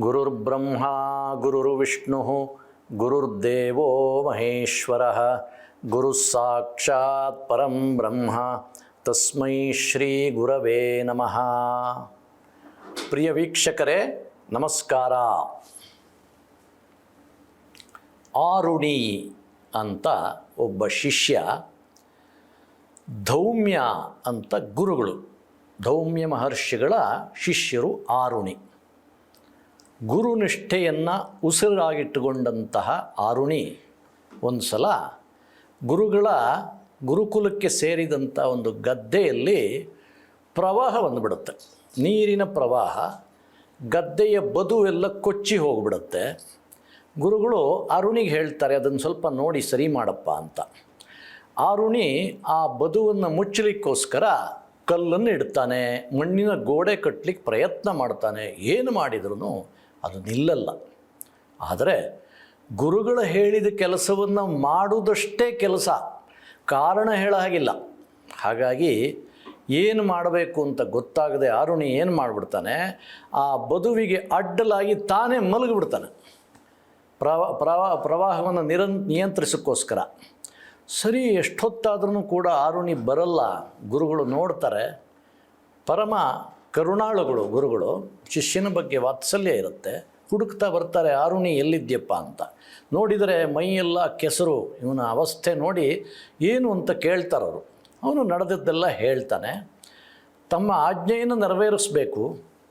ಗುರುರ್ಬ್ರಹ್ಮ ಗುರುರ್ವಿಷ್ಣು ಗುರುರ್ದೇವೋ ಮಹೇಶ್ವರಃ ಗುರುಸ್ಸಾಕ್ಷಾತ್ ಪರಂ ಬ್ರಹ್ಮ ತಸ್ಮೈ ಶ್ರೀ ಗುರವೇ ನಮಃ. ಪ್ರಿಯ ವೀಕ್ಷಕರೇ ನಮಸ್ಕಾರ. ಆರುಣಿ ಅಂತ ಒಬ್ಬ ಶಿಷ್ಯ, ಧೌಮ್ಯ ಅಂತ ಗುರುಗಳು, ಧೌಮ್ಯ ಮಹರ್ಷಿಗಳ ಶಿಷ್ಯರು ಆರುಣಿ. ಗುರುನಿಷ್ಠೆಯನ್ನು ಉಸಿರಾಗಿಟ್ಟುಕೊಂಡಂತಹ ಆರುಣಿ ಒಂದು ಸಲ ಗುರುಕುಲಕ್ಕೆ ಸೇರಿದಂಥ ಒಂದು ಗದ್ದೆಯಲ್ಲಿ ಪ್ರವಾಹ ಬಂದುಬಿಡುತ್ತೆ. ನೀರಿನ ಪ್ರವಾಹ, ಗದ್ದೆಯ ಬದು ಎಲ್ಲ ಕೊಚ್ಚಿ ಹೋಗಿಬಿಡುತ್ತೆ. ಗುರುಗಳು ಆರುಣಿಗೆ ಹೇಳ್ತಾರೆ, ಅದನ್ನು ಸ್ವಲ್ಪ ನೋಡಿ ಸರಿ ಮಾಡಪ್ಪ ಅಂತ. ಆರುಣಿ ಆ ಬದುವನ್ನು ಮುಚ್ಚಲಿಕ್ಕೋಸ್ಕರ ಕಲ್ಲನ್ನು ಇಡ್ತಾನೆ, ಮಣ್ಣಿನ ಗೋಡೆ ಕಟ್ಟಲಿಕ್ಕೆ ಪ್ರಯತ್ನ ಮಾಡ್ತಾನೆ. ಏನು ಮಾಡಿದ್ರೂ ಅದು ನಿಲ್ಲಲ್ಲ. ಆದರೆ ಗುರುಗಳು ಹೇಳಿದ ಕೆಲಸವನ್ನು ಮಾಡುವುದಷ್ಟೇ ಕೆಲಸ, ಕಾರಣ ಹೇಳ ಹಾಗಿಲ್ಲ. ಹಾಗಾಗಿ ಏನು ಮಾಡಬೇಕು ಅಂತ ಗೊತ್ತಾಗದೆ ಆರುಣಿ ಏನು ಮಾಡಿಬಿಡ್ತಾನೆ, ಆ ಬದುವಿಗೆ ಅಡ್ಡಲಾಗಿ ತಾನೇ ಮಲಗಿಬಿಡ್ತಾನೆ ಪ್ರವಾಹವನ್ನು ನಿಯಂತ್ರಿಸೋಕ್ಕೋಸ್ಕರ. ಸರಿ, ಎಷ್ಟೊತ್ತಾದ್ರೂ ಕೂಡ ಆರುಣಿ ಬರಲ್ಲ. ಗುರುಗಳು ನೋಡ್ತಾರೆ, ಪರಮ ಕರುಣಾಳುಗಳು ಗುರುಗಳು, ಶಿಷ್ಯನ ಬಗ್ಗೆ ವಾತ್ಸಲ್ಯ ಇರುತ್ತೆ. ಹುಡುಕ್ತಾ ಬರ್ತಾರೆ, ಆರುಣಿ ಎಲ್ಲಿದ್ಯಪ್ಪ ಅಂತ. ನೋಡಿದರೆ ಮೈಯೆಲ್ಲ ಕೆಸರು. ಇವನ ಅವಸ್ಥೆ ನೋಡಿ ಏನು ಅಂತ ಕೇಳ್ತಾರವರು. ಅವನು ನಡೆದದ್ದೆಲ್ಲ ಹೇಳ್ತಾನೆ. ತಮ್ಮ ಆಜ್ಞೆಯನ್ನು ನೆರವೇರಿಸಬೇಕು,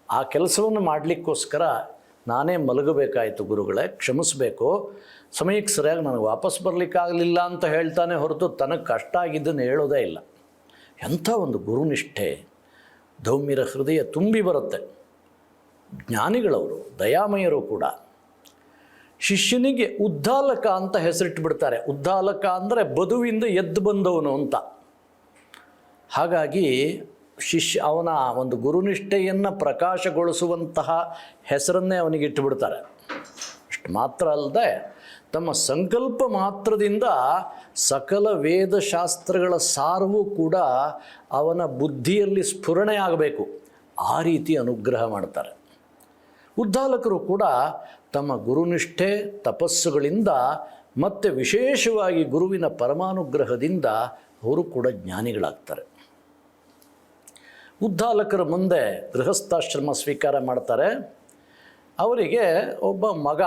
ಆ ಕೆಲಸವನ್ನು ಮಾಡಲಿಕ್ಕೋಸ್ಕರ ನಾನೇ ಮಲಗಬೇಕಾಯಿತು ಗುರುಗಳೇ, ಕ್ಷಮಿಸಬೇಕು, ಸಮಯಕ್ಕೆ ಸರಿಯಾಗಿ ನನಗೆ ವಾಪಸ್ ಬರಲಿಕ್ಕಾಗಲಿಲ್ಲ ಅಂತ ಹೇಳ್ತಾನೆ ಹೊರತು ತನಗೆ ಕಷ್ಟ ಆಗಿದ್ದನ್ನು ಹೇಳೋದೇ ಇಲ್ಲ. ಎಂಥ ಒಂದು ಗುರುನಿಷ್ಠೆ! ಧೌಮ್ಯರ ಹೃದಯ ತುಂಬಿ ಬರುತ್ತೆ. ಜ್ಞಾನಿಗಳವರು, ದಯಾಮಯರು ಕೂಡ. ಶಿಷ್ಯನಿಗೆ ಉದ್ದಾಲಕ ಅಂತ ಹೆಸರಿಟ್ಟುಬಿಡ್ತಾರೆ. ಉದ್ದಾಲಕ ಅಂದರೆ ಬದುವಿಂದ ಎದ್ದು ಬಂದವನು ಅಂತ. ಹಾಗಾಗಿ ಅವನ ಒಂದು ಗುರುನಿಷ್ಠೆಯನ್ನು ಪ್ರಕಾಶಗೊಳಿಸುವಂತಹ ಹೆಸರನ್ನೇ ಅವನಿಗೆ ಇಟ್ಟುಬಿಡ್ತಾರೆ. ಅಷ್ಟು ಮಾತ್ರ ಅಲ್ಲದೆ ತಮ್ಮ ಸಂಕಲ್ಪ ಮಾತ್ರದಿಂದ ಸಕಲ ವೇದಶಾಸ್ತ್ರಗಳ ಸಾರವೂ ಕೂಡ ಅವನ ಬುದ್ಧಿಯಲ್ಲಿ ಸ್ಫುರಣೆ ಆಗಬೇಕು, ಆ ರೀತಿ ಅನುಗ್ರಹ ಮಾಡ್ತಾರೆ. ಉದ್ದಾಲಕರು ಕೂಡ ತಮ್ಮ ಗುರುನಿಷ್ಠೆ, ತಪಸ್ಸುಗಳಿಂದ ಮತ್ತು ವಿಶೇಷವಾಗಿ ಗುರುವಿನ ಪರಮಾನುಗ್ರಹದಿಂದ ಅವರು ಕೂಡ ಜ್ಞಾನಿಗಳಾಗ್ತಾರೆ. ಉದ್ದಾಲಕರ ಮುಂದೆ ಗೃಹಸ್ಥಾಶ್ರಮ ಸ್ವೀಕಾರ ಮಾಡ್ತಾರೆ. ಅವರಿಗೆ ಒಬ್ಬ ಮಗ,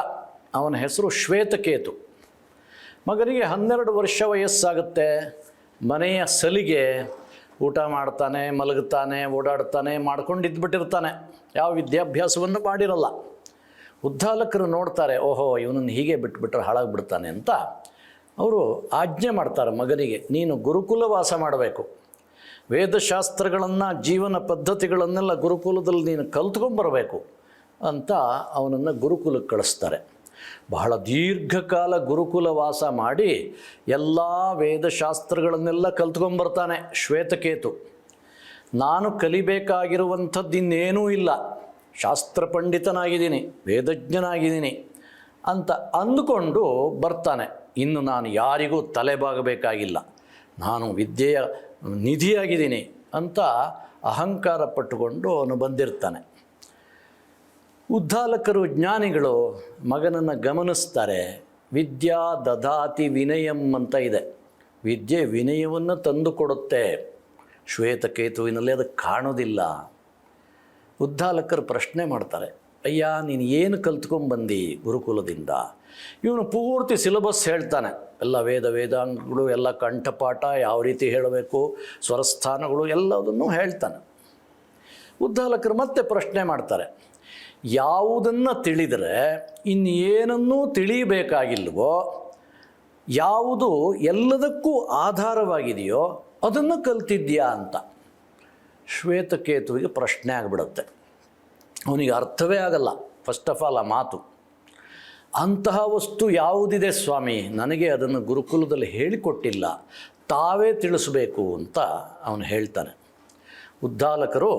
ಅವನ ಹೆಸರು ಶ್ವೇತಕೇತು. ಮಗನಿಗೆ 12 ವರ್ಷ ವಯಸ್ಸಾಗುತ್ತೆ. ಮನೆಯ ಸಲಿಗೆ, ಊಟ ಮಾಡ್ತಾನೆ, ಮಲಗುತ್ತಾನೆ, ಓಡಾಡ್ತಾನೆ, ಮಾಡ್ಕೊಂಡಿದ್ದುಬಿಟ್ಟಿರ್ತಾನೆ. ಯಾವ ವಿದ್ಯಾಭ್ಯಾಸವನ್ನು ಮಾಡಿರಲ್ಲ. ಉದ್ದಾಲಕರು ನೋಡ್ತಾರೆ, ಓಹೋ ಇವನನ್ನು ಹೀಗೆ ಬಿಟ್ಬಿಟ್ರೆ ಹಾಳಾಗಿಬಿಡ್ತಾನೆ ಅಂತ ಅವರು ಆಜ್ಞೆ ಮಾಡ್ತಾರೆ ಮಗನಿಗೆ, ನೀನು ಗುರುಕುಲ ವಾಸ ಮಾಡಬೇಕು, ವೇದಶಾಸ್ತ್ರಗಳನ್ನು, ಜೀವನ ಪದ್ಧತಿಗಳನ್ನೆಲ್ಲ ಗುರುಕುಲದಲ್ಲಿ ನೀನು ಕಲ್ತ್ಕೊಂಬರಬೇಕು ಅಂತ ಅವನನ್ನು ಗುರುಕುಲಕ್ಕೆ ಕಳಿಸ್ತಾರೆ. ಬಹಳ ದೀರ್ಘಕಾಲ ಗುರುಕುಲ ವಾಸ ಮಾಡಿ ಎಲ್ಲ ವೇದಶಾಸ್ತ್ರಗಳನ್ನೆಲ್ಲ ಕಲ್ತ್ಕೊಂಬರ್ತಾನೆ ಶ್ವೇತಕೇತು. ನಾನು ಕಲಿಬೇಕಾಗಿರುವಂಥದ್ದು ಇನ್ನೇನೂ ಇಲ್ಲ, ಶಾಸ್ತ್ರ ಪಂಡಿತನಾಗಿದ್ದೀನಿ, ವೇದಜ್ಞನಾಗಿದ್ದೀನಿ ಅಂತ ಅಂದುಕೊಂಡು ಬರ್ತಾನೆ. ಇನ್ನು ನಾನು ಯಾರಿಗೂ ತಲೆಬಾಗಬೇಕಾಗಿಲ್ಲ, ನಾನು ವಿದ್ಯೆಯ ನಿಧಿಯಾಗಿದ್ದೀನಿ ಅಂತ ಅಹಂಕಾರ ಪಟ್ಟುಕೊಂಡು ಅವನು ಬಂದಿರ್ತಾನೆ. ಉದ್ದಾಲಕರು, ಜ್ಞಾನಿಗಳು ಮಗನನ್ನು ಗಮನಿಸ್ತಾರೆ. ವಿದ್ಯಾ ದದಾತಿ ವಿನಯಂ ಅಂತ ಇದೆ. ವಿದ್ಯೆ ವಿನಯವನ್ನು ತಂದು ಕೊಡುತ್ತೆ. ಶ್ವೇತಕೇತುವಿನಲ್ಲಿ ಅದು ಕಾಣೋದಿಲ್ಲ. ಉದ್ದಾಲಕರು ಪ್ರಶ್ನೆ ಮಾಡ್ತಾರೆ, ಅಯ್ಯ ನೀನು ಏನು ಕಲ್ತ್ಕೊಂಡ್ಬಂದು ಗುರುಕುಲದಿಂದ? ಇವನು ಪೂರ್ತಿ ಸಿಲೆಬಸ್ ಹೇಳ್ತಾನೆ. ಎಲ್ಲ ವೇದಾಂಗಗಳು, ಎಲ್ಲ ಕಂಠಪಾಠ, ಯಾವ ರೀತಿ ಹೇಳಬೇಕು, ಸ್ವರಸ್ಥಾನಗಳು ಎಲ್ಲದನ್ನು ಹೇಳ್ತಾನೆ. ಉದ್ದಾಲಕರು ಮತ್ತೆ ಪ್ರಶ್ನೆ ಮಾಡ್ತಾರೆ, ಯಾವುದನ್ನು ತಿಳಿದರೆ ಇನ್ನೇನನ್ನೂ ತಿಳಿಯಬೇಕಾಗಿಲ್ವೋ, ಯಾವುದು ಎಲ್ಲದಕ್ಕೂ ಆಧಾರವಾಗಿದೆಯೋ ಅದನ್ನು ಕಲ್ತಿದ್ಯಾ ಅಂತ. ಶ್ವೇತಕೇತುವಿಗೆ ಪ್ರಶ್ನೆ ಆಗಿಬಿಡುತ್ತೆ. ಅವನಿಗೆ ಅರ್ಥವೇ ಆಗಲ್ಲ ಫಸ್ಟ್ ಆಫ್ ಆಲ್ ಆ ಮಾತು. ಅಂತಹ ವಸ್ತು ಯಾವುದಿದೆ ಸ್ವಾಮಿ, ನನಗೆ ಅದನ್ನು ಗುರುಕುಲದಲ್ಲಿ ಹೇಳಿಕೊಟ್ಟಿಲ್ಲ, ತಾವೇ ತಿಳಿಸಬೇಕು ಅಂತ ಅವನು ಹೇಳ್ತಾನೆ. ಉದ್ದಾಲಕರು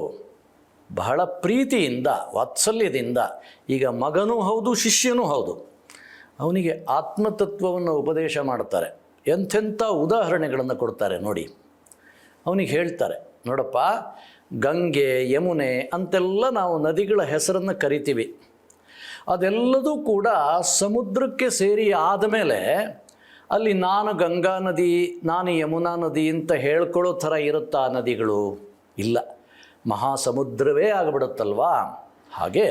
ಬಹಳ ಪ್ರೀತಿಯಿಂದ, ವಾತ್ಸಲ್ಯದಿಂದ, ಈಗ ಮಗನೂ ಹೌದು ಶಿಷ್ಯನೂ ಹೌದು, ಅವನಿಗೆ ಆತ್ಮತತ್ವವನ್ನು ಉಪದೇಶ ಮಾಡ್ತಾರೆ. ಎಂಥೆಂಥ ಉದಾಹರಣೆಗಳನ್ನು ಕೊಡ್ತಾರೆ ನೋಡಿ. ಅವನಿಗೆ ಹೇಳ್ತಾರೆ, ನೋಡಪ್ಪ, ಗಂಗೆ, ಯಮುನೆ ಅಂತೆಲ್ಲ ನಾವು ನದಿಗಳ ಹೆಸರನ್ನು ಕರಿತೀವಿ. ಅದೆಲ್ಲದೂ ಕೂಡ ಸಮುದ್ರಕ್ಕೆ ಸೇರಿ ಆದಮೇಲೆ ಅಲ್ಲಿ ನಾನು ಗಂಗಾ ನದಿ, ನಾನು ಯಮುನಾ ನದಿ ಅಂತ ಹೇಳ್ಕೊಳ್ಳೋ ಥರ ಇರುತ್ತಾ ನದಿಗಳು? ಇಲ್ಲ, ಮಹಾಸಮುದ್ರವೇ ಆಗಿಬಿಡುತ್ತಲ್ವಾ. ಹಾಗೆ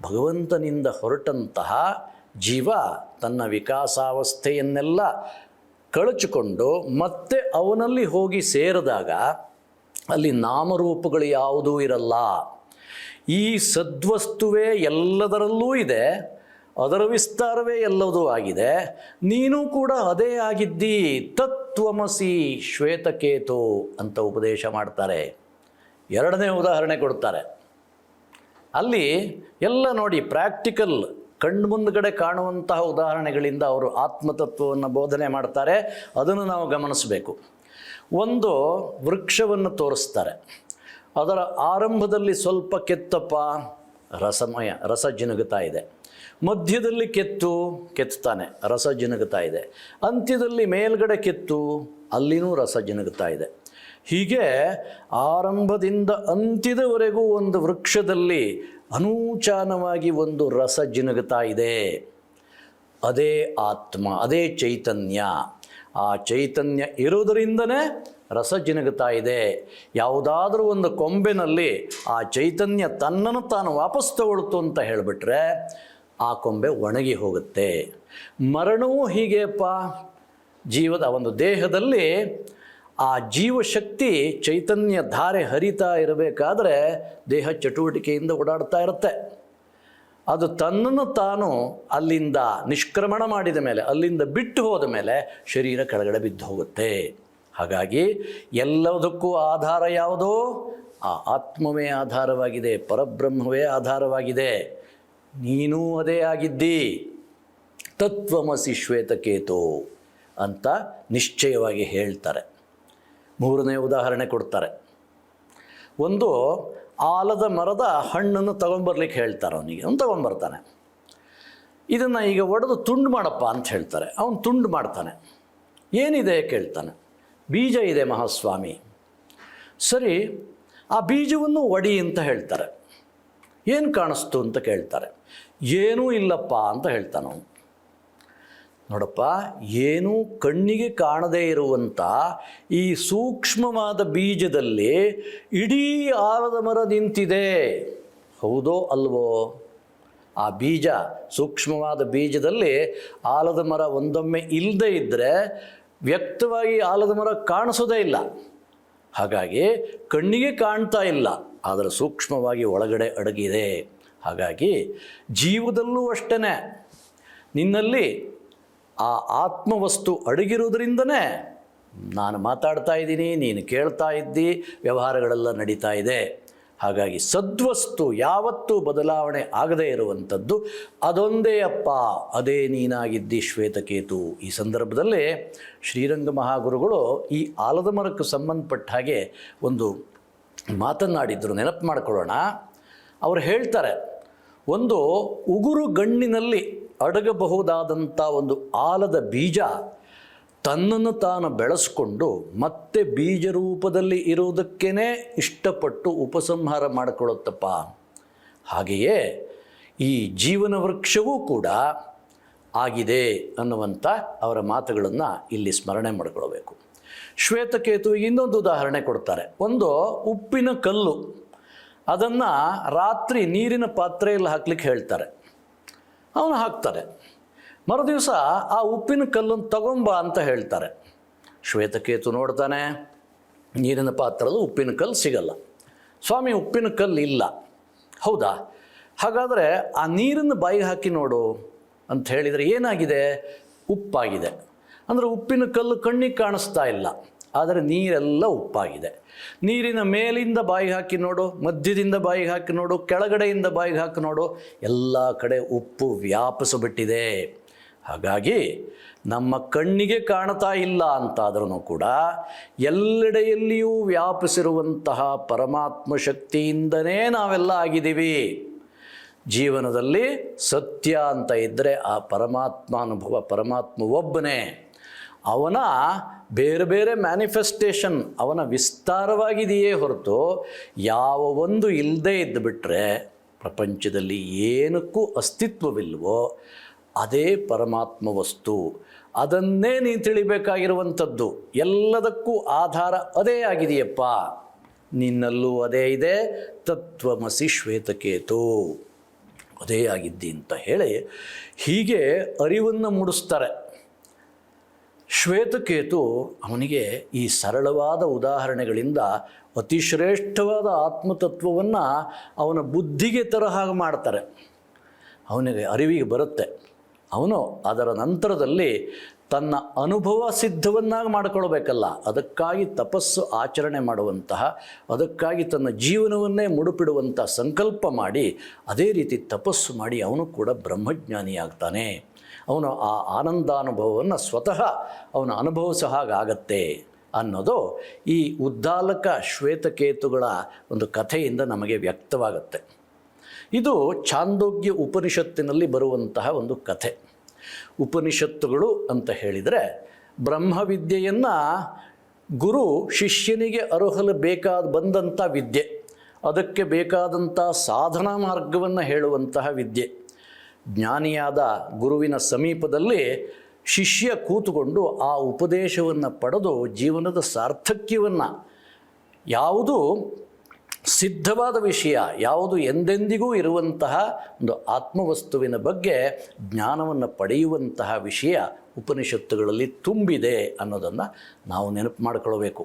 ಭಗವಂತನಿಂದ ಹೊರಟಂತಹ ಜೀವ ತನ್ನ ವಿಕಾಸಾವಸ್ಥೆಯನ್ನೆಲ್ಲ ಕಳಚಿಕೊಂಡು ಮತ್ತೆ ಅವನಲ್ಲಿ ಹೋಗಿ ಸೇರಿದಾಗ ಅಲ್ಲಿ ನಾಮರೂಪಗಳು ಯಾವುದೂ ಇರಲ್ಲ. ಈ ಸದ್ವಸ್ತುವೇ ಎಲ್ಲದರಲ್ಲೂ ಇದೆ, ಅದರ ವಿಸ್ತಾರವೇ ಎಲ್ಲದೂ ಆಗಿದೆ, ನೀನು ಕೂಡ ಅದೇ ಆಗಿದ್ದಿ, ತತ್ವಮಸಿ ಶ್ವೇತಕೇತು ಅಂತ ಉಪದೇಶ ಮಾಡ್ತಾರೆ. ಎರಡನೇ ಉದಾಹರಣೆ ಕೊಡ್ತಾರೆ. ಅಲ್ಲಿ ಎಲ್ಲ ನೋಡಿ ಪ್ರಾಕ್ಟಿಕಲ್ ಕಣ್ಮುಂದುಗಡೆ ಕಾಣುವಂತಹ ಉದಾಹರಣೆಗಳಿಂದ ಅವರು ಆತ್ಮತತ್ವವನ್ನು ಬೋಧನೆ ಮಾಡ್ತಾರೆ. ಅದನ್ನು ನಾವು ಗಮನಿಸಬೇಕು. ಒಂದು ವೃಕ್ಷವನ್ನು ತೋರಿಸ್ತಾರೆ. ಅದರ ಆರಂಭದಲ್ಲಿ ಸ್ವಲ್ಪ ಕೆತ್ತಪ್ಪ, ರಸ ಜಿನುಗುತ್ತಾ ಇದೆ. ಮಧ್ಯದಲ್ಲಿ ಕೆತ್ತಾನೆ, ರಸ ಜಿನುಗುತ್ತಾ ಇದೆ. ಅಂತ್ಯದಲ್ಲಿ ಮೇಲ್ಗಡೆ ಅಲ್ಲಿನೂ ರಸ ಜಿನುಗುತ್ತಾ ಇದೆ. ಹೀಗೆ ಆರಂಭದಿಂದ ಅಂತ್ಯದವರೆಗೂ ಒಂದು ವೃಕ್ಷದಲ್ಲಿ ಅನೂಚಾನವಾಗಿ ಒಂದು ರಸ ಜಿನುಗುತ್ತಾ ಇದೆ. ಅದೇ ಆತ್ಮ, ಅದೇ ಚೈತನ್ಯ. ಆ ಚೈತನ್ಯ ಇರೋದರಿಂದನೇ ರಸ ಜಿನುಗುತ್ತಾ ಇದೆ. ಯಾವುದಾದ್ರೂ ಒಂದು ಕೊಂಬೆನಲ್ಲಿ ಆ ಚೈತನ್ಯ ತನ್ನನ್ನು ತಾನು ವಾಪಸ್ ತಗೊಳ್ತು ಅಂತ ಹೇಳಿಬಿಟ್ರೆ ಆ ಕೊಂಬೆ ಒಣಗಿ ಹೋಗುತ್ತೆ. ಮರಣವೂ ಹೀಗೆಪ್ಪ. ಜೀವದ ಒಂದು ದೇಹದಲ್ಲಿ ಆ ಜೀವಶಕ್ತಿ ಚೈತನ್ಯ ಧಾರೆ ಹರಿತಾ ಇರಬೇಕಾದ್ರೆ ದೇಹ ಚಟುವಟಿಕೆಯಿಂದ ಓಡಾಡ್ತಾ ಇರುತ್ತೆ. ಅದು ತನ್ನನ್ನು ತಾನು ಅಲ್ಲಿಂದ ನಿಷ್ಕ್ರಮಣ ಮಾಡಿದ ಮೇಲೆ, ಅಲ್ಲಿಂದ ಬಿಟ್ಟು ಹೋದ ಮೇಲೆ ಶರೀರ ಕೆಳಗಡೆ ಬಿದ್ದು ಹೋಗುತ್ತೆ. ಹಾಗಾಗಿ ಎಲ್ಲದಕ್ಕೂ ಆಧಾರ ಯಾವುದೋ? ಆ ಆತ್ಮವೇ ಆಧಾರವಾಗಿದೆ, ಪರಬ್ರಹ್ಮವೇ ಆಧಾರವಾಗಿದೆ. ನೀನೂ ಅದೇ ಆಗಿದ್ದಿ, ತತ್ವಮಸಿ ಶ್ವೇತಕೇತು ಅಂತ ನಿಶ್ಚಯವಾಗಿ ಹೇಳ್ತಾರೆ. ಮೂರನೇ ಉದಾಹರಣೆ ಕೊಡ್ತಾರೆ. ಒಂದು ಆಲದ ಮರದ ಹಣ್ಣನ್ನು ತಗೊಂಬರ್ಲಿಕ್ಕೆ ಹೇಳ್ತಾರೆ. ಅವನು ತಗೊಂಬರ್ತಾನೆ. ಇದನ್ನು ಈಗ ಒಡೆದು ತುಂಡು ಮಾಡಪ್ಪ ಅಂತ ಹೇಳ್ತಾರೆ. ಅವನು ತುಂಡು ಮಾಡ್ತಾನೆ. ಏನಿದೆ ಕೇಳ್ತಾನೆ. ಬೀಜ ಇದೆ ಮಹಾಸ್ವಾಮಿ. ಸರಿ, ಆ ಬೀಜವನ್ನು ಒಡಿ ಅಂತ ಹೇಳ್ತಾರೆ. ಏನು ಕಾಣಿಸ್ತು ಅಂತ ಕೇಳ್ತಾರೆ. ಏನೂ ಇಲ್ಲಪ್ಪ ಅಂತ ಹೇಳ್ತಾನೆ ಅವನು. ನೋಡಪ್ಪ, ಏನೂ ಕಣ್ಣಿಗೆ ಕಾಣದೇ ಇರುವಂಥ ಈ ಸೂಕ್ಷ್ಮವಾದ ಬೀಜದಲ್ಲಿ ಇಡೀ ಆಲದ ಮರ ನಿಂತಿದೆ. ಹೌದೋ ಅಲ್ವೋ? ಆ ಬೀಜ, ಸೂಕ್ಷ್ಮವಾದ ಬೀಜದಲ್ಲಿ ಆಲದ ಮರ ಒಂದೊಮ್ಮೆ ಇಲ್ಲದೇ ಇದ್ದರೆ ವ್ಯಕ್ತವಾಗಿ ಆಲದ ಮರ ಕಾಣಿಸೋದೇ ಇಲ್ಲ. ಹಾಗಾಗಿ ಕಣ್ಣಿಗೆ ಕಾಣ್ತಾ ಇಲ್ಲ, ಆದರೆ ಸೂಕ್ಷ್ಮವಾಗಿ ಒಳಗಡೆ ಅಡಗಿದೆ. ಹಾಗಾಗಿ ಜೀವದಲ್ಲೂ ಅಷ್ಟೇ, ನಿನ್ನಲ್ಲಿ ಆ ಆತ್ಮವಸ್ತು ಅಡಗಿರೋದ್ರಿಂದನೇ ನಾನು ಮಾತಾಡ್ತಾ ಇದ್ದೀನಿ, ನೀನು ಕೇಳ್ತಾ ಇದ್ದಿ, ವ್ಯವಹಾರಗಳೆಲ್ಲ ನಡೀತಾ ಇದೆ. ಹಾಗಾಗಿ ಸದ್ವಸ್ತು ಯಾವತ್ತೂ ಬದಲಾವಣೆ ಆಗದೇ ಇರುವಂಥದ್ದು ಅದೊಂದೇ ಅಪ್ಪ, ಅದೇ ನೀನಾಗಿದ್ದಿ ಶ್ವೇತಕೇತು. ಈ ಸಂದರ್ಭದಲ್ಲಿ ಶ್ರೀರಂಗ ಮಹಾಗುರುಗಳು ಈ ಆಲದ ಮರಕ್ಕೆ ಸಂಬಂಧಪಟ್ಟ ಹಾಗೆ ಒಂದು ಮಾತನ್ನಾಡಿದ್ರು, ನೆನಪು ಮಾಡಿಕೊಳ್ಳೋಣ. ಅವರು ಹೇಳ್ತಾರೆ, ಒಂದು ಉಗುರು ಗಣ್ಣಿನಲ್ಲಿ ಅಡಗಬಹುದಾದಂಥ ಒಂದು ಆಲದ ಬೀಜ ತನ್ನನ್ನು ತಾನು ಬೆಳೆಸ್ಕೊಂಡು ಮತ್ತೆ ಬೀಜ ರೂಪದಲ್ಲಿ ಇರುವುದಕ್ಕೇ ಇಷ್ಟಪಟ್ಟು ಉಪಸಂಹಾರ ಮಾಡಿಕೊಳ್ಳುತ್ತಪ್ಪ. ಹಾಗೆಯೇ ಈ ಜೀವನ ವೃಕ್ಷವೂ ಕೂಡ ಆಗಿದೆ ಅನ್ನುವಂಥ ಅವರ ಮಾತುಗಳನ್ನು ಇಲ್ಲಿ ಸ್ಮರಣೆ ಮಾಡಿಕೊಳ್ಬೇಕು. ಶ್ವೇತಕೇತುವಿಗೆ ಇನ್ನೊಂದು ಉದಾಹರಣೆ ಕೊಡ್ತಾರೆ. ಒಂದು ಉಪ್ಪಿನ ಕಲ್ಲು, ಅದನ್ನು ರಾತ್ರಿ ನೀರಿನ ಪಾತ್ರೆಯಲ್ಲಿ ಹಾಕ್ಲಿಕ್ಕೆ ಹೇಳ್ತಾರೆ. ಅವನು ಹಾಕ್ತಾರೆ. ಮರುದಿವಸ ಆ ಉಪ್ಪಿನ ಕಲ್ಲನ್ನು ತಗೊಂಬ ಅಂತ ಹೇಳ್ತಾರೆ. ಶ್ವೇತಕೇತು ನೋಡ್ತಾನೆ, ನೀರಿನ ಪಾತ್ರದ ಉಪ್ಪಿನ ಕಲ್ಲು ಸಿಗಲ್ಲ. ಸ್ವಾಮಿ, ಉಪ್ಪಿನ ಕಲ್ಲು ಇಲ್ಲ. ಹೌದಾ? ಹಾಗಾದರೆ ಆ ನೀರನ್ನು ಬಾಯಿಗೆ ಹಾಕಿ ನೋಡು ಅಂತ ಹೇಳಿದರೆ ಏನಾಗಿದೆ? ಉಪ್ಪಾಗಿದೆ. ಅಂದರೆ ಉಪ್ಪಿನ ಕಲ್ಲು ಕಣ್ಣಿಗೆ ಕಾಣಿಸ್ತಾ ಇಲ್ಲ, ಆದರೆ ನೀರೆಲ್ಲ ಉಪ್ಪಾಗಿದೆ. ನೀರಿನ ಮೇಲಿಂದ ಬಾಯಿಗೆ ಹಾಕಿ ನೋಡು, ಮಧ್ಯದಿಂದ ಬಾಯಿಗೆ ಹಾಕಿ ನೋಡು, ಕೆಳಗಡೆಯಿಂದ ಬಾಯಿಗೆ ಹಾಕಿ ನೋಡು, ಎಲ್ಲ ಕಡೆ ಉಪ್ಪು ವ್ಯಾಪಿಸಿಬಿಟ್ಟಿದೆ. ಹಾಗಾಗಿ ನಮ್ಮ ಕಣ್ಣಿಗೆ ಕಾಣ್ತಾ ಇಲ್ಲ ಅಂತಾದ್ರೂ ಕೂಡ ಎಲ್ಲೆಡೆಯಲ್ಲಿಯೂ ವ್ಯಾಪಿಸಿರುವಂತಹ ಪರಮಾತ್ಮ ಶಕ್ತಿಯಿಂದನೇ ನಾವೆಲ್ಲ ಆಗಿದ್ದೀವಿ. ಜೀವನದಲ್ಲಿ ಸತ್ಯ ಅಂತ ಇದ್ದರೆ ಆ ಪರಮಾತ್ಮ ಅನುಭವ, ಪರಮಾತ್ಮ ಒಬ್ಬನೇ. ಅವನ ಬೇರೆ ಬೇರೆ ಮ್ಯಾನಿಫೆಸ್ಟೇಷನ್ ಅವನ ವಿಸ್ತಾರವಾಗಿದೆಯೇ ಹೊರತು ಯಾವ ಒಂದು ಇಲ್ಲದೇ ಇದ್ದುಬಿಟ್ರೆ ಪ್ರಪಂಚದಲ್ಲಿ ಏನಕ್ಕೂ ಅಸ್ತಿತ್ವವಿಲ್ವೋ ಅದೇ ಪರಮಾತ್ಮ ವಸ್ತು. ಅದನ್ನೇ ನೀನು ತಿಳಿಬೇಕಾಗಿರುವಂಥದ್ದು. ಎಲ್ಲದಕ್ಕೂ ಆಧಾರ ಅದೇ ಆಗಿದೆಯಪ್ಪ. ನಿನ್ನಲ್ಲೂ ಅದೇ ಇದೆ. ತತ್ವಮಸಿ ಶ್ವೇತಕೇತು, ಅದೇ ಆಗಿದ್ದಿ ಅಂತ ಹೇಳಿ ಹೀಗೆ ಅರಿವನ್ನು ಮೂಡಿಸ್ತಾರೆ. ಶ್ವೇತಕೇತು ಅವನಿಗೆ ಈ ಸರಳವಾದ ಉದಾಹರಣೆಗಳಿಂದ ಅತಿಶ್ರೇಷ್ಠವಾದ ಆತ್ಮತತ್ವವನ್ನು ಅವನ ಬುದ್ಧಿಗೆ ತರಹ ಮಾಡ್ತಾರೆ. ಅವನಿಗೆ ಅರಿವಿಗೆ ಬರುತ್ತೆ. ಅವನು ಅದರ ನಂತರದಲ್ಲಿ ತನ್ನ ಅನುಭವ ಸಿದ್ಧವನ್ನಾಗಿ ಮಾಡಿಕೊಳ್ಬೇಕಲ್ಲ, ಅದಕ್ಕಾಗಿ ತಪಸ್ಸು ಆಚರಣೆ ಮಾಡುವಂತಹ, ಅದಕ್ಕಾಗಿ ತನ್ನ ಜೀವನವನ್ನೇ ಮುಡುಪಿಡುವಂಥ ಸಂಕಲ್ಪ ಮಾಡಿ ಅದೇ ರೀತಿ ತಪಸ್ಸು ಮಾಡಿ ಅವನು ಕೂಡ ಬ್ರಹ್ಮಜ್ಞಾನಿಯಾಗ್ತಾನೆ. ಅವನು ಆ ಆನಂದಾನುಭವವನ್ನು ಸ್ವತಃ ಅವನು ಅನುಭವಿಸೋ ಹಾಗಾಗತ್ತೆ ಅನ್ನೋದು ಈ ಉದ್ದಾಲಕ ಶ್ವೇತಕೇತುಗಳ ಒಂದು ಕಥೆಯಿಂದ ನಮಗೆ ವ್ಯಕ್ತವಾಗುತ್ತೆ. ಇದು ಛಾಂದೋಗ್ಯ ಉಪನಿಷತ್ತಿನಲ್ಲಿ ಬರುವಂತಹ ಒಂದು ಕಥೆ. ಉಪನಿಷತ್ತುಗಳು ಅಂತ ಹೇಳಿದರೆ ಬ್ರಹ್ಮವಿದ್ಯೆಯನ್ನು ಗುರು ಶಿಷ್ಯನಿಗೆ ಅರುಹಲು ಬಂದಂಥ ವಿದ್ಯೆ, ಅದಕ್ಕೆ ಬೇಕಾದಂಥ ಸಾಧನಾ ಮಾರ್ಗವನ್ನು ಹೇಳುವಂತಹ ವಿದ್ಯೆ. ಜ್ಞಾನಿಯಾದ ಗುರುವಿನ ಸಮೀಪದಲ್ಲಿ ಶಿಷ್ಯ ಕೂತುಕೊಂಡು ಆ ಉಪದೇಶವನ್ನು ಪಡೆದು ಜೀವನದ ಸಾರ್ಥಕ್ಯವನ್ನು, ಯಾವುದು ಸಿದ್ಧವಾದ ವಿಷಯ, ಯಾವುದು ಎಂದೆಂದಿಗೂ ಇರುವಂತಹ ಒಂದು ಆತ್ಮವಸ್ತುವಿನ ಬಗ್ಗೆ ಜ್ಞಾನವನ್ನು ಪಡೆಯುವಂತಹ ವಿಷಯ ಉಪನಿಷತ್ತುಗಳಲ್ಲಿ ತುಂಬಿದೆ ಅನ್ನೋದನ್ನು ನಾವು ನೆನಪು ಮಾಡಿಕೊಳ್ಳಬೇಕು.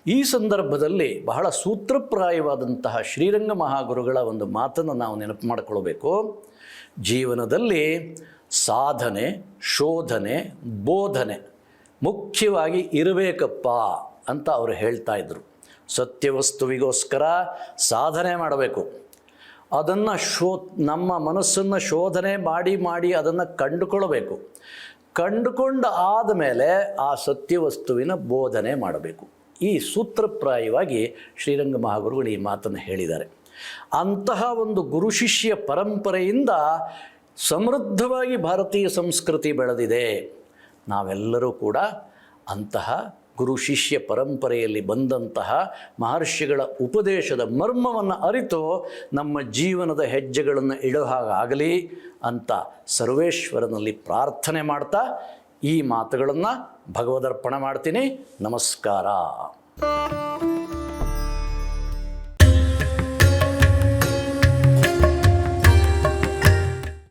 ಈ ಸಂದರ್ಭದಲ್ಲಿ ಬಹಳ ಸೂತ್ರಪ್ರಾಯವಾದಂತಹ ಶ್ರೀರಂಗ ಮಹಾಗುರುಗಳ ಒಂದು ಮಾತನ್ನು ನಾವು ನೆನಪು ಮಾಡಿಕೊಳ್ಳಬೇಕು. ಜೀವನದಲ್ಲಿ ಸಾಧನೆ, ಶೋಧನೆ, ಬೋಧನೆ ಮುಖ್ಯವಾಗಿ ಇರಬೇಕಪ್ಪ ಅಂತ ಅವರು ಹೇಳ್ತಾ ಇದ್ದರು. ಸತ್ಯವಸ್ತುವಿಗೋಸ್ಕರ ಸಾಧನೆ ಮಾಡಬೇಕು. ಅದನ್ನು ನಮ್ಮ ಮನಸ್ಸನ್ನು ಶೋಧನೆ ಮಾಡಿ ಅದನ್ನು ಕಂಡುಕೊಳ್ಳಬೇಕು. ಕಂಡುಕೊಂಡು ಆದಮೇಲೆ ಆ ಸತ್ಯವಸ್ತುವಿನ ಬೋಧನೆ ಮಾಡಬೇಕು. ಈ ಸೂತ್ರಪ್ರಾಯವಾಗಿ ಶ್ರೀರಂಗ ಮಹಾಗುರುಗಳು ಈ ಮಾತನ್ನು ಹೇಳಿದ್ದಾರೆ. ಅಂತಹ ಒಂದು ಗುರು ಶಿಷ್ಯ ಪರಂಪರೆಯಿಂದ ಸಮೃದ್ಧವಾಗಿ ಭಾರತೀಯ ಸಂಸ್ಕೃತಿ ಬೆಳೆದಿದೆ. ನಾವೆಲ್ಲರೂ ಕೂಡ ಅಂತಹ ಗುರು ಶಿಷ್ಯ ಪರಂಪರೆಯಲ್ಲಿ ಬಂದಂತಹ ಮಹರ್ಷಿಗಳ ಉಪದೇಶದ ಮರ್ಮವನ್ನು ಅರಿತು ನಮ್ಮ ಜೀವನದ ಹೆಜ್ಜೆಗಳನ್ನು ಇಡೋ ಹಾಗಾಗಲಿ ಅಂತ ಸರ್ವೇಶ್ವರನಲ್ಲಿ ಪ್ರಾರ್ಥನೆ ಮಾಡ್ತಾ ಈ ಮಾತುಗಳನ್ನು ಭಗವದರ್ಪಣೆ ಮಾಡ್ತೀನಿ. ನಮಸ್ಕಾರ.